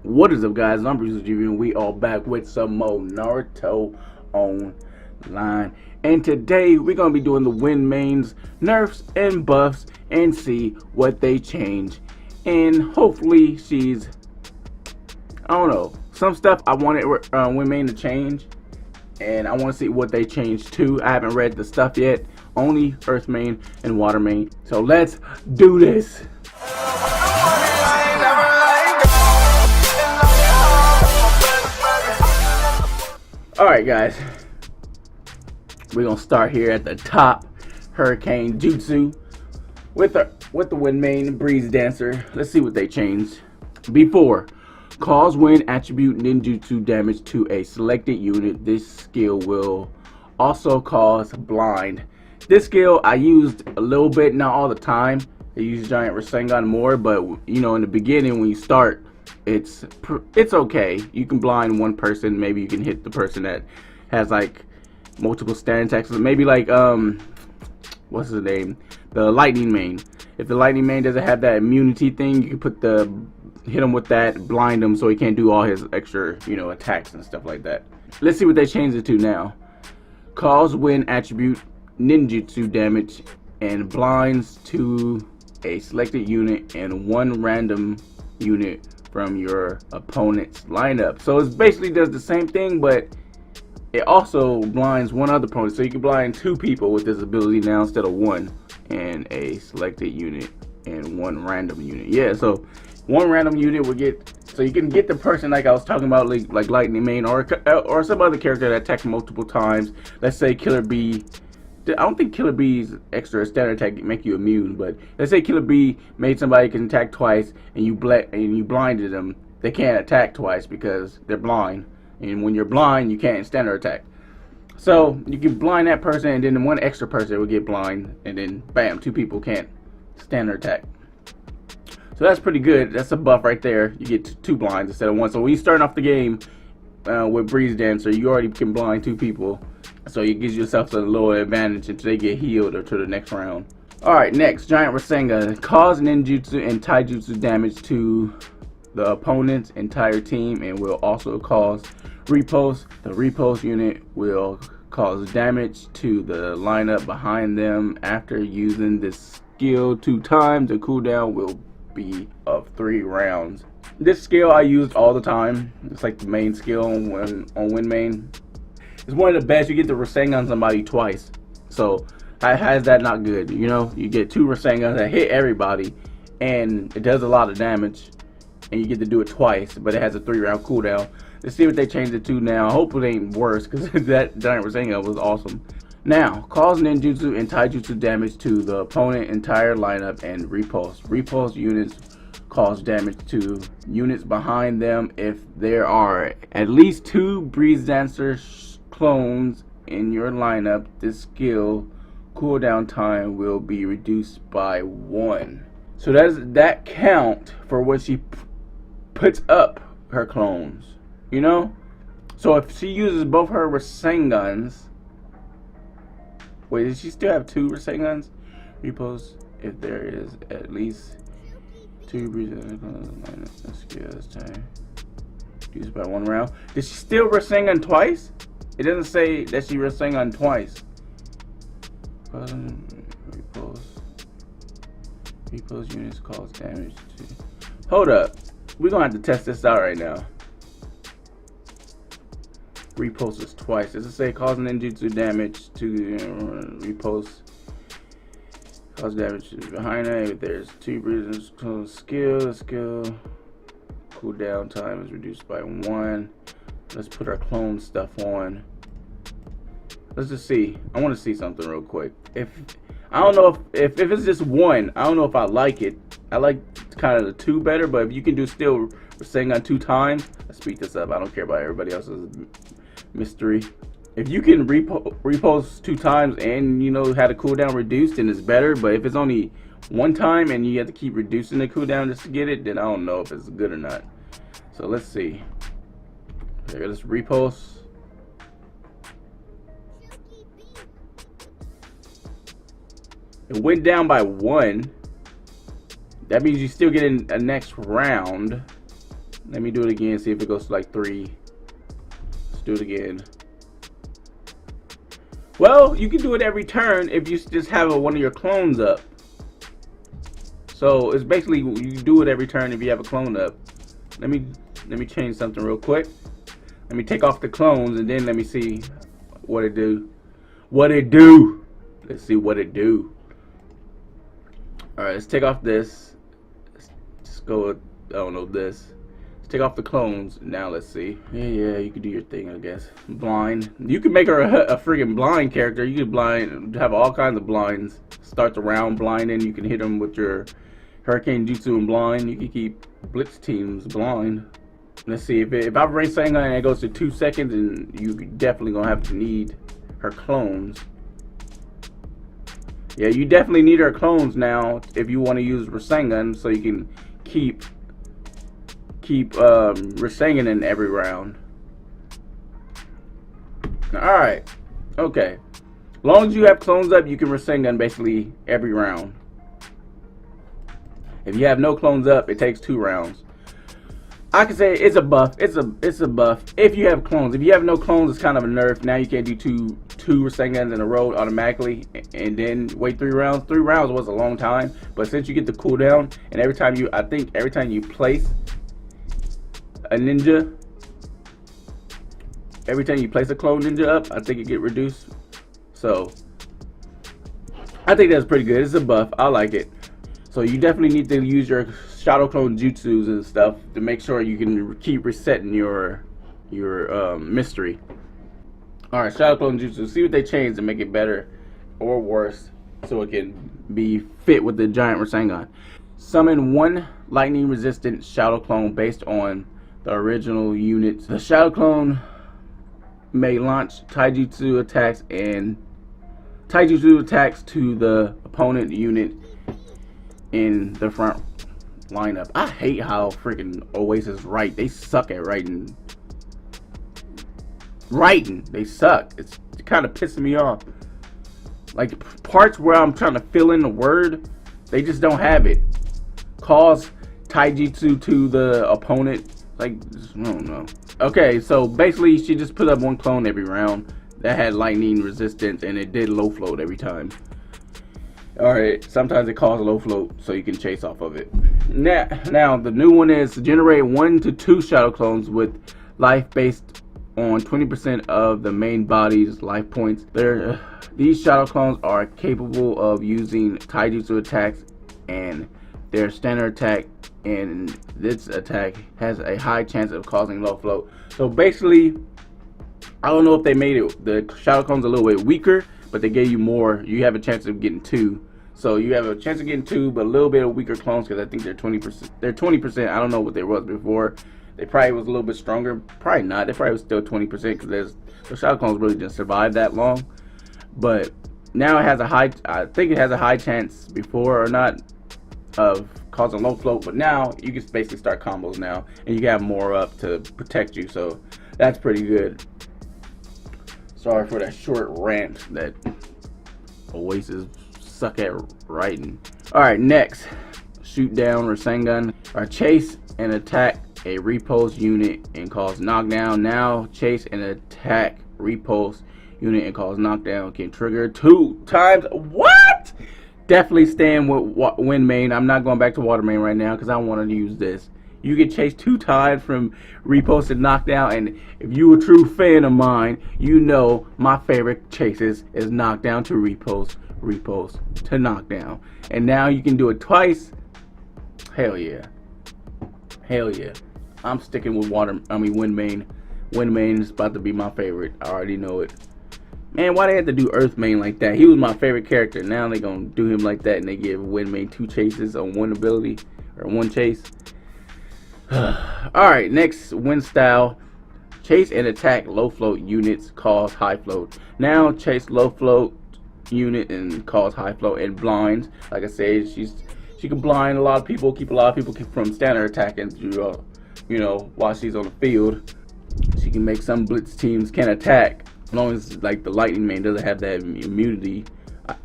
What is up, guys? I'm Bruce GB, and we are back with some more Naruto online. And today we're gonna be doing the win mains, nerfs, and buffs, and see what they change. And hopefully, I don't know, some stuff I wanted win main to change, and I want to see what they changed too. I haven't read the stuff yet. Only Earth main and Water main. So let's do this. Alright, guys, we're gonna start here at the top. Hurricane Jutsu with the wind main Breeze Dancer. Let's see what they changed. Before, cause wind attribute ninjutsu damage to a selected unit. This skill will also cause blind. This skill I used a little bit, not all the time. I use Giant Rasengan more, but you know, in the beginning when you start, it's okay. You can blind one person. Maybe you can hit the person that has like multiple stand attacks. Maybe like what's his name, the lightning main. If the lightning main doesn't have that immunity thing, you can hit him with that, blind him so he can't do all his extra, you know, attacks and stuff like that. Let's see what they changed it to now. Cause wind attribute ninjutsu damage and blinds to a selected unit and one random unit from your opponent's lineup. So it basically does the same thing, but it also blinds one other opponent. So you can blind two people with this ability now instead of one, and a selected unit and one random unit. Yeah, so one random unit will get, so you can get the person like I was talking about, like Lightning Main or some other character that attacks multiple times. Let's say Killer Bee. I don't think Killer Bee's extra standard attack make you immune, but let's say Killer Bee made somebody can attack twice, and you blinded them. They can't attack twice because they're blind, and when you're blind, you can't standard attack. So you can blind that person, and then one extra person will get blind, and then bam, two people can't standard attack. So that's pretty good. That's a buff right there. You get two blinds instead of one. So when you start off the game with Breeze Dancer, you already can blind two people. So it gives yourself a little advantage until they get healed or to the next round. Alright, next, Giant Rasengan. Cause ninjutsu and taijutsu damage to the opponent's entire team and will also cause repost. The repost unit will cause damage to the lineup behind them after using this skill 2 times. The cooldown will be of 3 rounds. This skill I used all the time. It's like the main skill on Wind Main. It's one of the best. You get the Rasengan somebody twice. So how is that not good? You know, you get 2 Rasengans that hit everybody, and it does a lot of damage, and you get to do it twice, but it has a 3-round cooldown. Let's see what they changed it to now. Hopefully it ain't worse, because that Giant Rasengan was awesome. Now, cause ninjutsu and taijutsu damage to the opponent entire lineup and repost. Repost units cause damage to units behind them. If there are at least 2 Breeze Dancer clones in your lineup, this skill cooldown time will be reduced by 1. So that count for when she puts up her clones, you know. So if she uses both her Rasengans, wait, does she still have 2 Rasengans? Repost if there is at least 2 Breeze skills time used by 1 round. Did she still Rasengan twice? It doesn't say that she Rasengan twice. Repost units cause damage to. Hold up. We're gonna have to test this out right now. Repost this twice. Does it say cause ninjutsu damage to repost? Cause damage to behind it. If there's 2 breezes skill, the skill cooldown time is reduced by 1. Let's put our clone stuff on. Let's just see. I want to see something real quick. I don't know if it's just 1, I don't know if I like it. I like kind of the 2 better, but if you can do still Rasengan 2 times, let's speed this up. I don't care about everybody else's mystery. If you can repost 2 times and you know had a cooldown reduced, then it's better. But if it's only 1 time and you have to keep reducing the cooldown just to get it, then I don't know if it's good or not. So let's see. Okay, let's repost. It went down by 1. That means you still get in a next round. Let me do it again, see if it goes to like 3. Let's do it again. Well, you can do it every turn if you just have one of your clones up. So it's basically you do it every turn if you have a clone up. Let me change something real quick. Let me take off the clones and then let me see what it do. Let's see what it do. Alright, let's take off this. Let's just go with, I don't know, this. Let's take off the clones. Now let's see. Yeah, you can do your thing, I guess. Blind. You can make her a freaking blind character. You can have all kinds of blinds. Start the round blind and you can hit them with your Hurricane Jutsu and blind. You can keep Blitz teams blind. Let's see, if I race Rasengan and it goes to 2 seconds, and you definitely gonna have to need her clones. Yeah, you definitely need her clones now if you want to use Rasengan, so you can keep Rasengan in every round. Alright, okay. As long as you have clones up, you can Rasengan basically every round. If you have no clones up, it takes 2 rounds. I can say it's a buff. It's a buff if you have clones. If you have no clones, it's kind of a nerf. Now you can't do two Rasengans in a row automatically and then wait 3 rounds. 3 rounds was a long time, but since you get the cooldown and every time you place a ninja, every time you place a clone ninja up, I think it get reduced. So I think that's pretty good. It's a buff. I like it. So you definitely need to use your shadow clone jutsus and stuff to make sure you can keep resetting your mystery. Alright, shadow clone jutsu. See what they change to make it better or worse so it can be fit with the giant Rasengan. Summon 1 lightning resistant shadow clone based on the original units. The shadow clone may launch taijutsu attacks to the opponent unit in the front lineup. I hate how freaking Oasis write. They suck at writing. They suck. It's kind of pissing me off. Like parts where I'm trying to fill in the word, they just don't have it. Cause taijutsu to the opponent. Like, I don't know. Okay, so basically she just put up 1 clone every round that had lightning resistance and it did low float every time. Alright, sometimes it calls low float so you can chase off of it. Now the new one is to generate 1 to 2 shadow clones with life based on 20% of the main body's life points. These shadow clones are capable of using taijutsu attacks, and their standard attack and this attack has a high chance of causing low float. So basically, I don't know if they made the shadow clones a little bit weaker, but they gave you more. You have a chance of getting 2. So you have a chance of getting 2, but a little bit of weaker clones because I think they're 20%. They're 20%. I don't know what they was before. They probably was a little bit stronger. Probably not. They probably was still 20% because the shadow clones really didn't survive that long. But now it has a high. I think it has a high chance before or not of causing low float. But now you can basically start combos now, and you can have more up to protect you. So that's pretty good. Sorry for that short rant that Oasis suck at writing. Alright, next. Shoot down Rasengan. Or chase and attack a repulse unit and cause knockdown. Now chase and attack repulse unit and cause knockdown can trigger 2 times. What? Definitely staying with wind main. I'm not going back to water main right now because I want to use this. You get chased 2 times from repulse to knockdown, and if you a true fan of mine, you know my favorite chases is knockdown to repulse, repulse to knockdown. And now you can do it twice. Hell yeah. Hell yeah. I'm sticking with wind main. Wind main is about to be my favorite. I already know it. Man, why they had to do earth main like that? He was my favorite character. Now they gonna do him like that and they give wind main 2 chases on 1 ability or 1 chase. Alright, next wind style. Chase and attack low float units, cause high float. Now chase low float unit and cause high float and blinds. Like I said, she can blind a lot of people, keep a lot of people from standard attacking through, while she's on the field. She can make some blitz teams can attack as long as like the lightning main doesn't have that immunity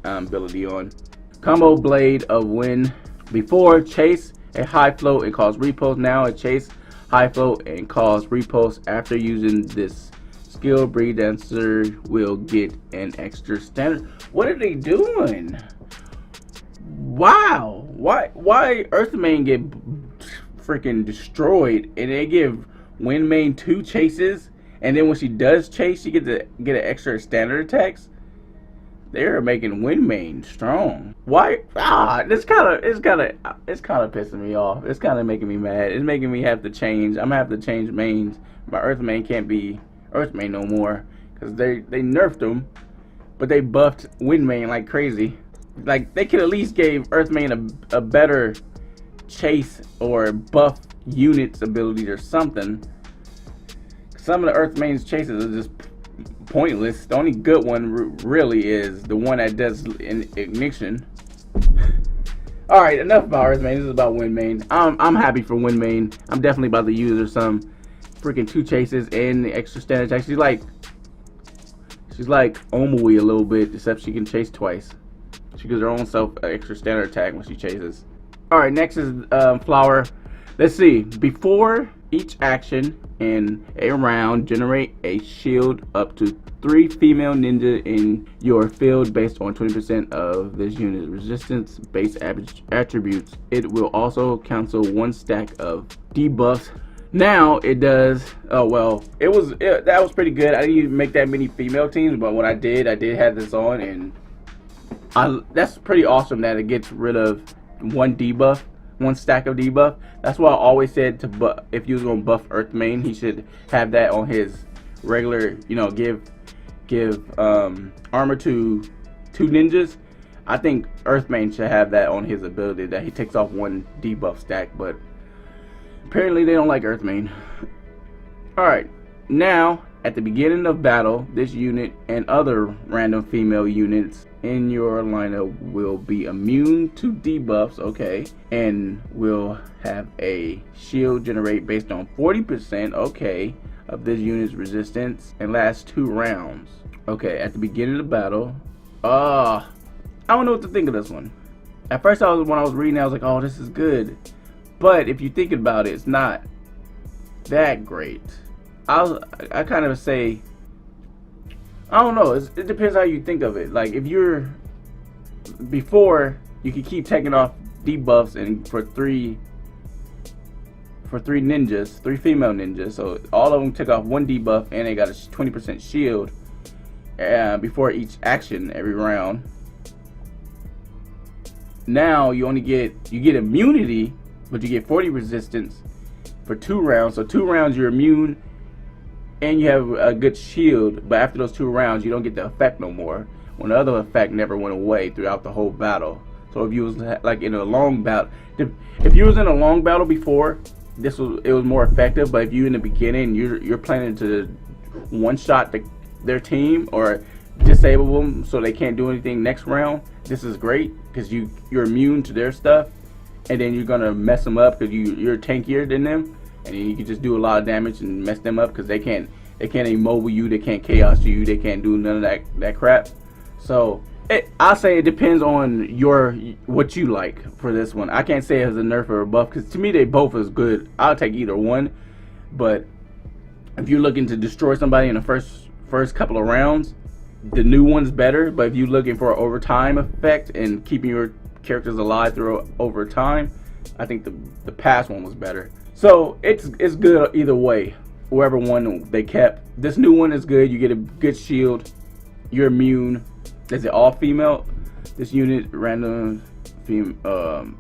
ability on. Combo blade of wind Before, chase a high float and cause repost. Now a chase high float and cause repost. After using this skill, Breed Dancer will get an extra standard. What are they doing? Wow. Why Earthmain get freaking destroyed and they give Windmain 2 chases, and then when she does chase she get an extra standard attacks? They're making Windmain strong. Why? It's kind of pissing me off. It's kind of making me mad. It's making me have to change. I'm gonna have to change mains. My Earthmain can't be Earthmain no more because they nerfed him, but they buffed Windmain like crazy. Like they could at least gave Earthmain a better chase or buff units ability or something. Some of the Earthmain's chases are just pointless. The only good one really is the one that does ignition. Alright, enough about Earthmain. This is about Windmain. I'm happy for Windmain. I'm definitely about to use her some freaking 2 chases and the extra standard attack. She's like Omui a little bit, except she can chase twice. She gives her own self an extra standard attack when she chases. Alright, next is Flower. Let's see. Before each action in a round, generate a shield up to 3 female ninja in your field based on 20% of this unit's resistance base attributes. It will also cancel 1 stack of debuffs. Now it does. Oh well, that was pretty good. I didn't even make that many female teams, but when I did have this on, and that's pretty awesome that it gets rid of 1 debuff. 1 stack of debuff. That's why I always said if you was gonna buff Earthmain, he should have that on his regular. You know, give armor to 2 ninjas. I think Earthmain should have that on his ability that he takes off 1 debuff stack. But apparently they don't like Earthmain. All right, now at the beginning of battle, this unit and other random female units in your lineup will be immune to debuffs, okay, and will have a shield generate based on 40%, okay, of this unit's resistance and last 2 rounds. Okay, at the beginning of the battle, I don't know what to think of this one. At first, when I was reading, I was like, oh, this is good, but if you think about it, it's not that great. I kind of say, I don't know. It depends how you think of it. Like if you're before, you could keep taking off debuffs and for three ninjas, 3 female ninjas. So all of them took off 1 debuff and they got a 20% shield before each action every round. Now you get immunity, but you get 40 resistance for 2 rounds. So 2 rounds you're immune. And you have a good shield, but after those 2 rounds, you don't get the effect no more. When the other effect never went away throughout the whole battle. So if you was like in a long battle, if you was in a long battle before, it was more effective. But if you in the beginning, you're planning to one-shot their team or disable them so they can't do anything next round. This is great because you're immune to their stuff, and then you're gonna mess them up because you're tankier than them. And you can just do a lot of damage and mess them up because they can't immobile you, they can't chaos you, they can't do none of that crap. So I'll say it depends on what you like for this one. I can't say it's a nerf or a buff because to me they both is good. I'll take either one. But if you're looking to destroy somebody in the first couple of rounds, the new one's better. But if you're looking for an overtime effect and keeping your characters alive through over time, I think the past one was better. So it's good either way. Whoever one they kept. This new one is good. You get a good shield. You're immune. Is it all female? This unit random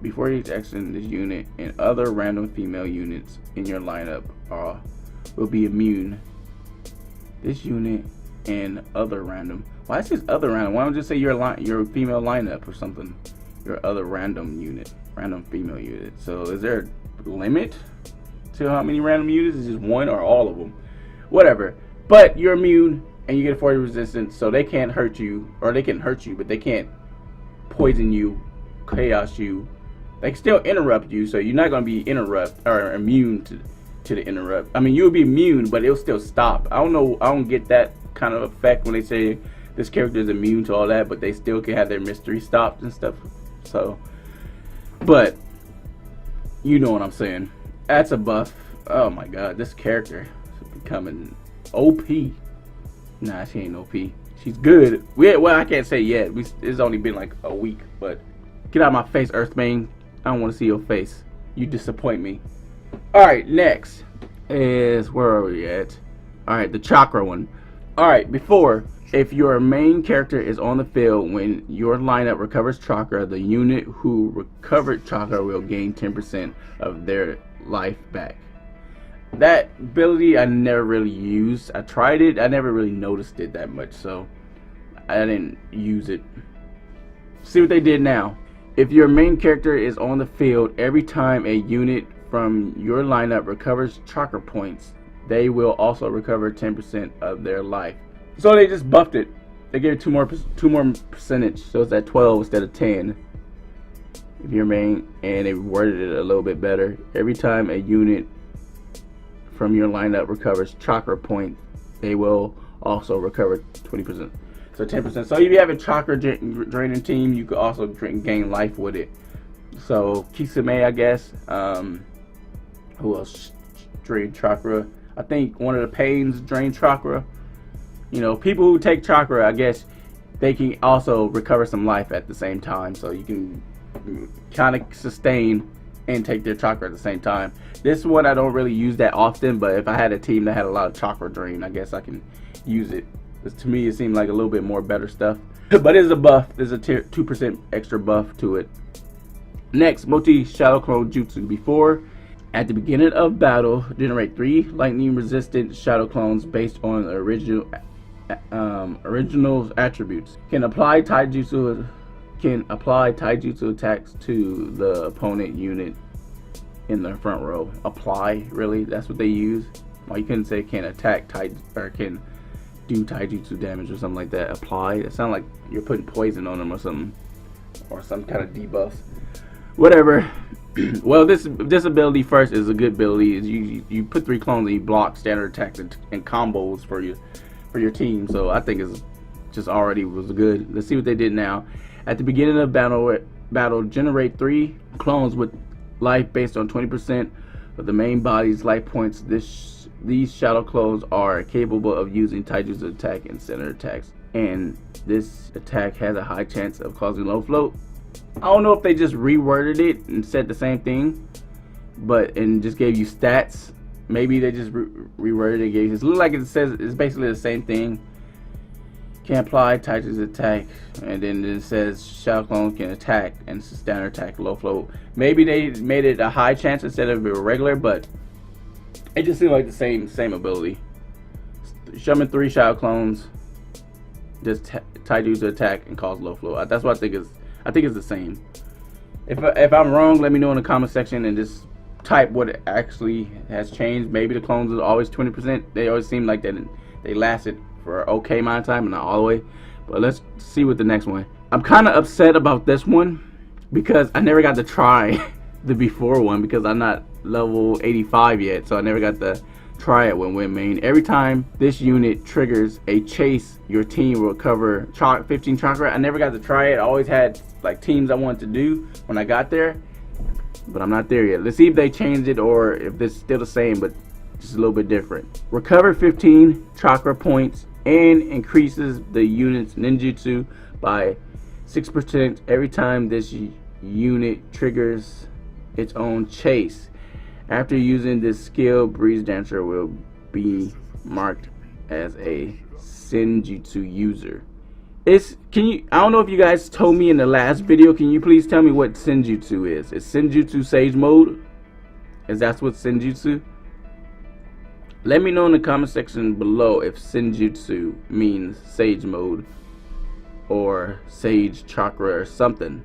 before each action, this unit and other random female units in your lineup will be immune. This unit and other random. Why is this other random? Why don't you just say your female lineup or something? Your other random unit, random female unit. So is there a limit to how many random units? Is just 1 or all of them? Whatever. But you're immune and you get a 40 resistance, so they can't hurt you, or they can hurt you, but they can't poison you, chaos you. They can still interrupt you, so you're not gonna be immune to the interrupt. I mean, you'll be immune, but it'll still stop. I don't know. I don't get that kind of effect when they say this character is immune to all that, but they still can have their mystery stopped and stuff. So But you know what I'm saying. That's a buff. Oh my god, this character is becoming OP. Nah, she ain't OP. She's good. Well, I can't say yet. It's only been like a week, but get out of my face, Earthbane. I don't want to see your face. You disappoint me. Alright, next is, where are we at? Alright, the chakra one. Alright, before, if your main character is on the field when your lineup recovers chakra, the unit who recovered chakra will gain 10% of their life back. That ability I never really used. I tried it. I never really noticed it that much, so I didn't use it. See what they did now. If your main character is on the field, every time a unit from your lineup recovers chakra points, they will also recover 10% of their life. So they just buffed it. They gave it two more percentage, so it's at 12 instead of 10. If your main, and they worded it a little bit better. Every time a unit from your lineup recovers chakra point, they will also recover 20%. So 10%. So if you have a chakra draining team, you could also gain life with it. So Kisame, I guess. Who else drained chakra? I think one of the Pains drained chakra. You know, people who take chakra, I guess they can also recover some life at the same time. So you can kind of sustain and take their chakra at the same time. This one I don't really use that often, but if I had a team that had a lot of chakra drain, I guess I can use it. Because to me it seemed like a little bit more better stuff. But it's a buff. There's a 2% extra buff to it. Next, multi shadow clone jutsu. Before, at the beginning of battle, generate 3 lightning resistant shadow clones based on the original attributes. Can apply taijutsu attacks to the opponent unit in the front row. Apply, really? That's what they use? Well, you couldn't say can attack or can do taijutsu damage or something like that. Apply? It sounds like you're putting poison on them or something, or some kind of debuff. Whatever. Well, this ability first is a good ability. Is you put 3 clones and you block standard attacks and combos for your team. So I think it's just already was good. Let's see what they did now. At the beginning of battle, generate 3 clones with life based on 20% of the main body's life points. These shadow clones are capable of using taijutsu attack and center attacks, and this attack has a high chance of causing low float. I don't know if they just reworded it and said the same thing, and just gave you stats. Maybe they just reworded it. It looks like it says it's basically the same thing. Can apply taijutsu attack, and then it says shadow clone can attack and standard attack low float. Maybe they made it a high chance instead of a regular, but it just seemed like the same ability. Summon 3 shadow clones, just taijutsu attack and cause low float. That's what I think is. I think it's the same. If I'm wrong, let me know in the comment section and just type what it actually has changed. Maybe the clones are always 20%. They always seem like they lasted for an okay amount of time, and not all the way. But let's see what the next one. I'm kind of upset about this one because I never got to try the before one because I'm not level 85 yet, so I never got to try it when main. Every time this unit triggers a chase, your team will recover 15 chakra. I never got to try it. I always had like teams I wanted to do when I got there, but I'm not there yet. Let's see if they changed it or if it's still the same but just a little bit different. Recover 15 chakra points and increases the unit's ninjutsu by 6% every time this unit triggers its own chase. After using this skill, Breeze Dancer will be marked as a Senjutsu user. I don't know if you guys told me in the last video. Can you please tell me what Senjutsu is? Is Senjutsu Sage Mode? Is that what Senjutsu? Let me know in the comment section below if Senjutsu means Sage Mode or Sage Chakra or something.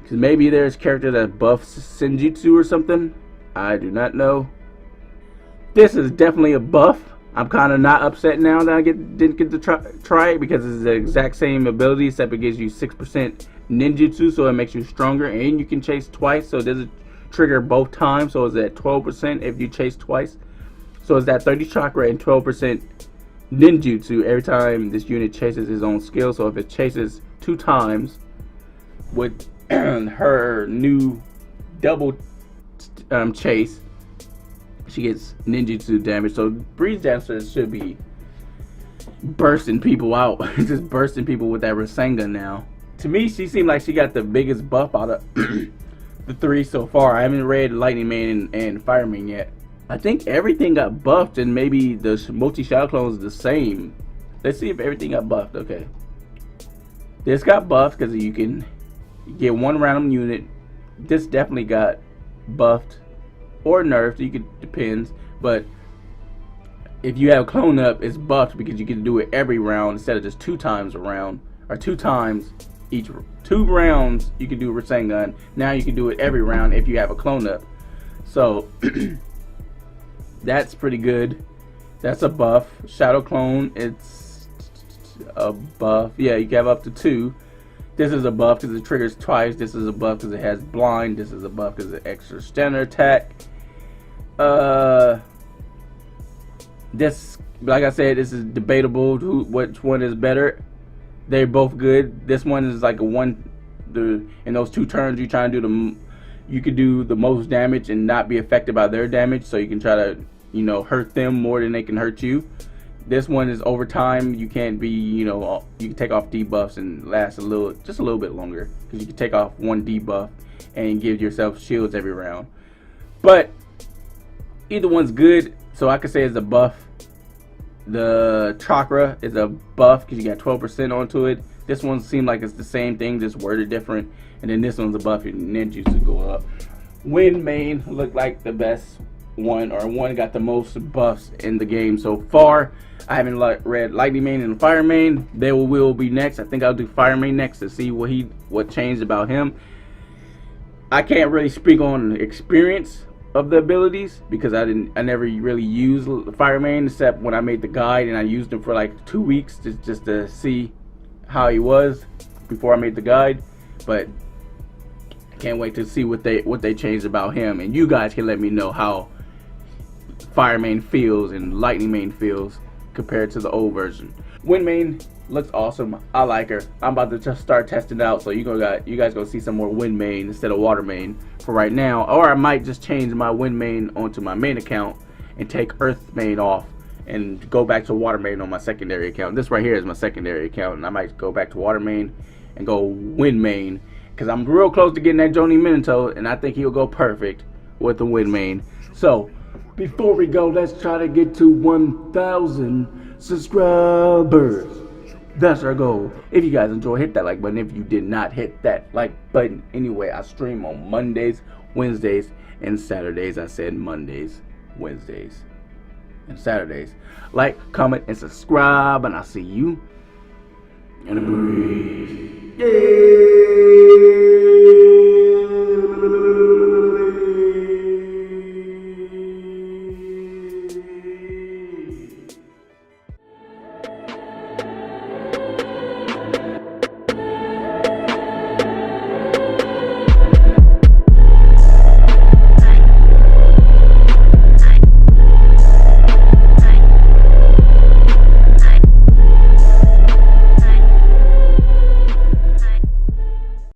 Because maybe there's a character that buffs Senjutsu or something. I do not know. This is definitely a buff. I'm kind of not upset now that I didn't get to try it because it's the exact same ability except it gives you 6% ninjutsu, so it makes you stronger, and you can chase twice, so it doesn't trigger both times, so it's at 12% if you chase twice. So it's that 30 chakra and 12% ninjutsu every time this unit chases his own skill. So if it chases 2 times with her new double chase, she gets ninjutsu damage. So Breeze Dancer should be bursting people out, just bursting people with that Rasengan now. To me, she seemed like she got the biggest buff out of the three so far. I haven't read Lightning Man and Fireman yet. I think everything got buffed, and maybe the multi-shadow clone is the same. Let's see if everything got buffed. Okay. This got buffed because you can get one random unit. This definitely got buffed or nerfed. You could, depends. But if you have clone up, it's buffed because you can do it every round instead of just 2 times a round, or 2 times each. 2 rounds you can do Rasengan. Now you can do it every round if you have a clone up. So that's pretty good. That's a buff. Shadow clone, it's a buff. Yeah, you can have up to 2. This is a buff because it triggers twice. This is a buff because it has blind. This is a buff because it's extra standard attack. This, like I said, this is debatable which one is better. They're both good. This one is like a one. In those 2 turns, you try to do you could do the most damage and not be affected by their damage. So you can try to, you know, hurt them more than they can hurt you. This one is over time. You can't be, you know, you can take off debuffs and last just a little bit longer because you can take off 1 debuff and give yourself shields every round. But either one's good, so I could say it's a buff. The chakra is a buff because you got 12% onto it. This one seemed like it's the same thing, just worded different. And then this one's a buff, your ninjutsu go up. Wind Main looked like the best one, or one got the most buffs in the game so far. I haven't read Lightning Main and Fire Main. They will be next. I think I'll do Fire Main next to see what changed about him. I can't really speak on experience of the abilities because I never really used Fire Main except when I made the guide, and I used him for like 2 weeks just to see how he was before I made the guide. But I can't wait to see what they changed about him, and you guys can let me know how Fire Main feels and Lightning Main feels compared to the old version. Wind Main looks awesome. I like her. I'm about to just start testing it out, so you guys gonna see some more Wind Main instead of Water Main for right now. Or I might just change my Wind Main onto my main account and take Earth Main off and go back to Water Main on my secondary account. This right here is my secondary account, and I might go back to Water Main and go Wind Main because I'm real close to getting that Joni Minato, and I think he'll go perfect with the Wind Main. So before we go, let's try to get to 1,000 subscribers. That's our goal. If you guys enjoy, hit that like button. If you did not, hit that like button. Anyway, I stream on Mondays, Wednesdays, and Saturdays. I said Mondays, Wednesdays, and Saturdays. Like, comment, and subscribe, and I'll see you in a breeze. Yay!